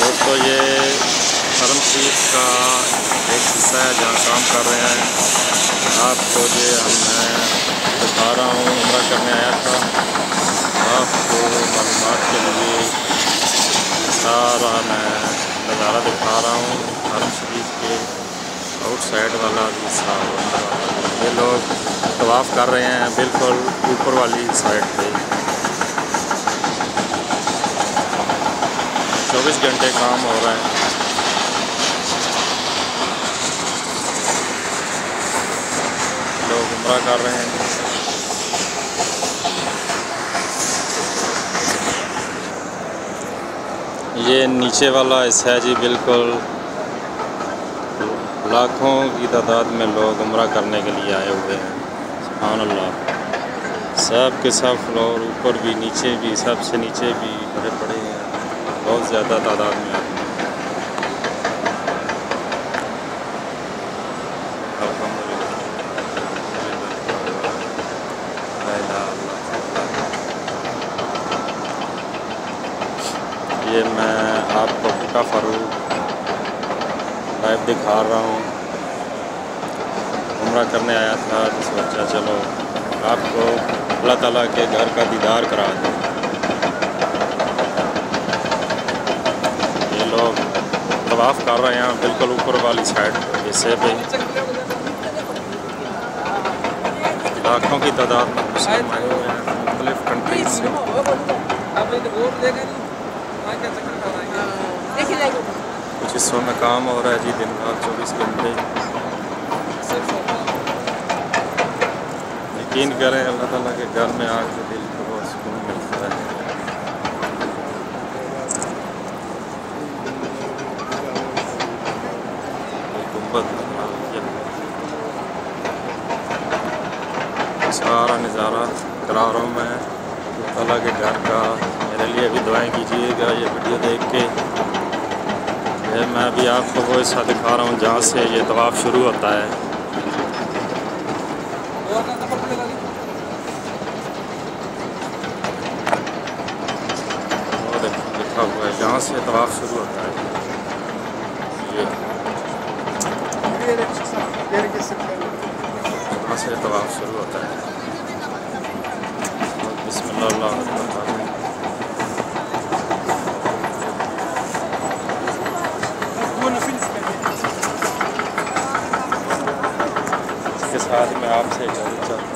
दोस्तों ये हरम शरीफ का एक हिस्सा है जहाँ काम कर रहे हैं। आपको ये मैं दिखा रहा हूँ, उम्रा करने आया था, आपको मालूमात के लिए सारा मैं नज़ारा दिखा रहा हूँ। हरम शरीफ के आउटसाइड वाला हिस्सा, ये लोग तवाफ़ कर रहे हैं बिल्कुल ऊपर वाली साइड पे। 24 घंटे काम हो रहा है। लोग उम्रा कर रहे हैं। ये नीचे वाला हिस्सा है जी, बिल्कुल लाखों की तादाद में लोग उम्रा करने के लिए आए हुए हैं। सुभान अल्लाह। सब के सब फ्लोर, ऊपर भी नीचे भी, सबसे नीचे भी भरे पड़े हैं, बहुत ज़्यादा तादाद में आते हैं। ये मैं आपको टिका फ़ारूक लाइव दिखा रहा हूँ। उम्रा करने आया था तो सोचा चलो आपको अल्लाह ताला के घर का दीदार करा दें। ये लोग तवाफ़ कर रहे हैं बिल्कुल ऊपर वाली साइड हिस्से पे। लाखों की तादाद में मुस्लिम आए हुए हैं मुख्तलिफ कंट्रीज से। कुछ हिस्सों में काम हो रहा है जी, दिन रात 24 घंटे। यकीन करें अल्लाह ताला के घर में आके दिल को बहुत सुकून मिलता है। सारा नज़ारा करा रहा हूँ मैं अल्लाह ताला के घर का। मेरे लिए भी दुआएं कीजिएगा ये वीडियो देख के। मैं अभी आपको वो हिस्सा दिखा रहा हूँ जहाँ से ये तवाफ़ शुरू होता है। वो देखो लिखा हुआ है जहाँ से तवाफ़ शुरू होता है। ये जहाँ से तवाफ़ शुरू होता है। बिस्मिल्लाह। इसके साथ मैं आपसे इजाज़त चाहता हूँ।